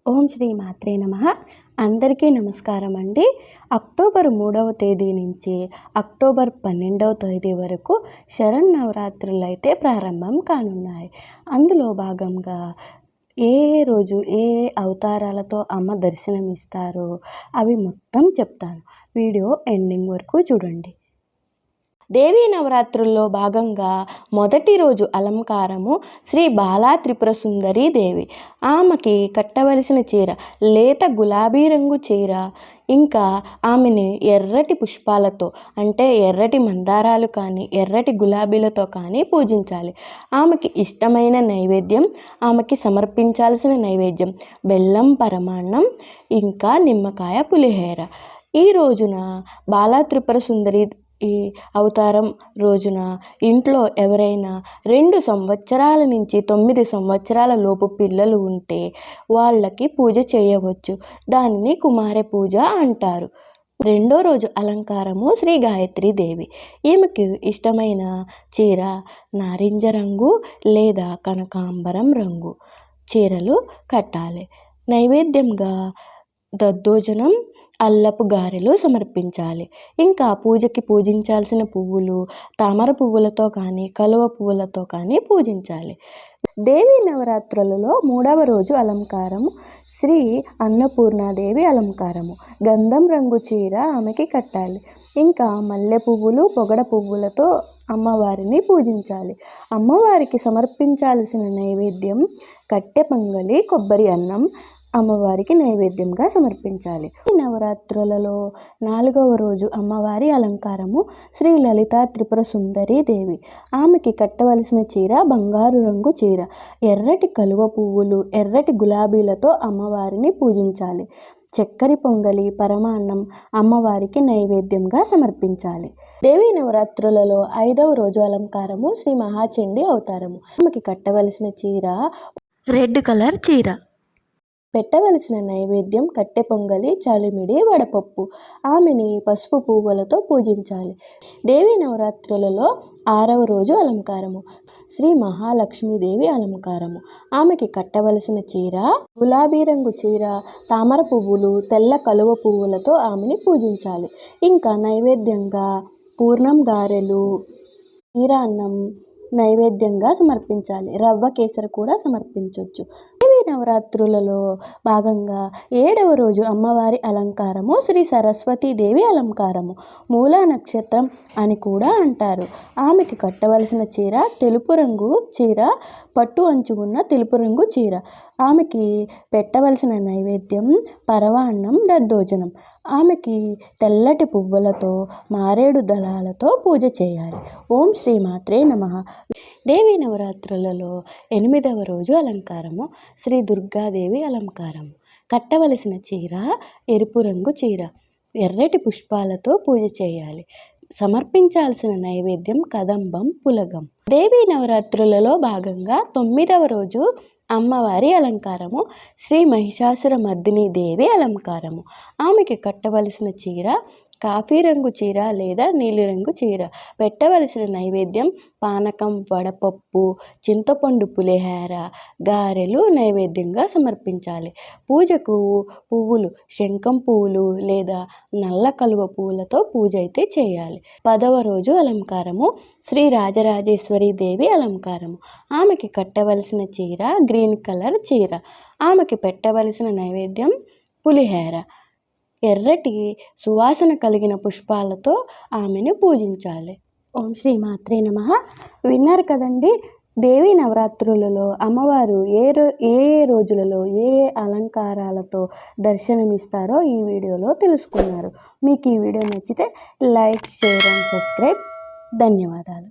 ఓం శ్రీ మాత్రే నమః. అందరికీ నమస్కారం అండి. అక్టోబర్ 3వ తేదీ నుంచి అక్టోబర్ 12వ తేదీ వరకు శరన్నవరాత్రులు అయితే ప్రారంభం కానున్నాయి. అందులో భాగంగా ఏ రోజు ఏ అవతారాలతో అమ్మ దర్శనమిస్తారో అవి మొత్తం చెప్తాను. వీడియో ఎండింగ్ వరకు చూడండి. దేవీ నవరాత్రుల్లో భాగంగా మొదటి రోజు అలంకారము శ్రీ బాలా త్రిపుర సుందరి దేవి. ఆమెకి కట్టవలసిన చీర లేత గులాబీ రంగు చీర, ఇంకా ఆమెని ఎర్రటి పుష్పాలతో అంటే ఎర్రటి మందారాలు కానీ ఎర్రటి గులాబీలతో కానీ పూజించాలి. ఆమెకి ఇష్టమైన నైవేద్యం, ఆమెకి సమర్పించాల్సిన నైవేద్యం బెల్లం పరమాన్నం, ఇంకా నిమ్మకాయ పులిహోర. ఈ రోజున బాలా త్రిపుర సుందరి ఈ అవతారం రోజున ఇంట్లో ఎవరైనా 2 సంవత్సరాల నుంచి 9 సంవత్సరాల లోపు పిల్లలు ఉంటే వాళ్ళకి పూజ చేయవచ్చు. దానిని కుమార పూజ అంటారు. రెండో రోజు అలంకారము శ్రీ గాయత్రీ దేవి. ఈమెకు ఇష్టమైన చీర నారింజ రంగు లేదా కనకాంబరం రంగు చీరలు కట్టాలి. నైవేద్యంగా దద్దోజనం, అల్లపు గారెలు సమర్పించాలి. ఇంకా పూజకి పూజించాల్సిన పువ్వులు తామర పువ్వులతో కానీ కలువ పువ్వులతో కానీ పూజించాలి. దేవీ నవరాత్రులలో 3వ రోజు అలంకారము శ్రీ అన్నపూర్ణాదేవి అలంకారము. గంధం రంగు చీర ఆమెకి కట్టాలి. ఇంకా మల్లె పువ్వులు పొగడ పువ్వులతో అమ్మవారిని పూజించాలి. అమ్మవారికి సమర్పించాల్సిన నైవేద్యం కట్టె పొంగలి, కొబ్బరి అన్నం అమ్మవారికి నైవేద్యంగా సమర్పించాలి. ఈ నవరాత్రులలో 4వ రోజు అమ్మవారి అలంకారము శ్రీ లలితా త్రిపుర సుందరి దేవి. ఆమెకి కట్టవలసిన చీర బంగారు రంగు చీర, ఎర్రటి కలువ పువ్వులు ఎర్రటి గులాబీలతో అమ్మవారిని పూజించాలి. చక్కెర పొంగలి పరమాన్నం అమ్మవారికి నైవేద్యంగా సమర్పించాలి. దేవీ నవరాత్రులలో 5వ రోజు అలంకారము శ్రీ మహాచండి అవతారము. ఆమెకి కట్టవలసిన చీర రెడ్ కలర్ చీర, పెట్టవలసిన నైవేద్యం కట్టె పొంగలి, చలిమిడి, వడపప్పు. ఆమెని పసుపు పువ్వులతో పూజించాలి. దేవీ నవరాత్రులలో 6వ రోజు అలంకారము శ్రీ మహాలక్ష్మీదేవి అలంకారము. ఆమెకి కట్టవలసిన చీర గులాబీ రంగు చీర, తామర పువ్వులు తెల్ల కలువ పువ్వులతో ఆమెని పూజించాలి. ఇంకా నైవేద్యంగా పూర్ణం గారెలు, క్షీరాన్నం నైవేద్యంగా సమర్పించాలి. రవ్వ కేసరి కూడా సమర్పించవచ్చు. దేవీ నవరాత్రులలో భాగంగా 7వ రోజు అమ్మవారి అలంకారము శ్రీ సరస్వతీదేవి అలంకారము. మూలా నక్షత్రం అని కూడా అంటారు. ఆమెకి కట్టవలసిన చీర తెలుపు రంగు చీర, పట్టు అంచు ఉన్న తెలుపు రంగు చీర. ఆమెకి పెట్టవలసిన నైవేద్యం పరవాన్నం, దద్దోజనం. ఆమెకి తెల్లటి పువ్వులతో మారేడు దళాలతో పూజ చేయాలి. ఓం శ్రీ మాత్రే నమః. దేవీ నవరాత్రులలో 8వ రోజు అలంకారము శ్రీ దుర్గాదేవి అలంకారము. కట్టవలసిన చీర ఎరుపు రంగు చీర, ఎర్రటి పుష్పాలతో పూజ చేయాలి. సమర్పించాల్సిన నైవేద్యం కదంబం, పులగం. దేవీ నవరాత్రులలో భాగంగా 9వ రోజు అమ్మవారి అలంకారము శ్రీ మహిషాసుర మర్దిని దేవి అలంకారము. ఆమెకి కట్టవలసిన చీర కాఫీ రంగు చీర లేదా నీలిరంగు చీర. పెట్టవలసిన నైవేద్యం పానకం, వడపప్పు, చింతపండు పులిహోర, గారెలు నైవేద్యంగా సమర్పించాలి. పూజకు పువ్వులు శంఖం పువ్వులు లేదా నల్ల కలువ పువ్వులతో పూజ అయితే చేయాలి. 10వ రోజు అలంకారము శ్రీ రాజరాజేశ్వరి దేవి అలంకారము. ఆమెకి కట్టవలసిన చీర గ్రీన్ కలర్ చీర. ఆమెకి పెట్టవలసిన నైవేద్యం పులిహోర, ఎర్రటి సువాసన కలిగిన పుష్పాలతో ఆమెను పూజించాలి. ఓం శ్రీ మాత్రే నమః. విన్నారు కదండి, దేవీ నవరాత్రులలో అమ్మవారు ఏ రోజులలో ఏ అలంకారాలతో దర్శనమిస్తారో ఈ వీడియోలో తెలుసుకున్నారు. మీకు ఈ వీడియో నచ్చితే లైక్, షేర్ అండ్ సబ్స్క్రైబ్. ధన్యవాదాలు.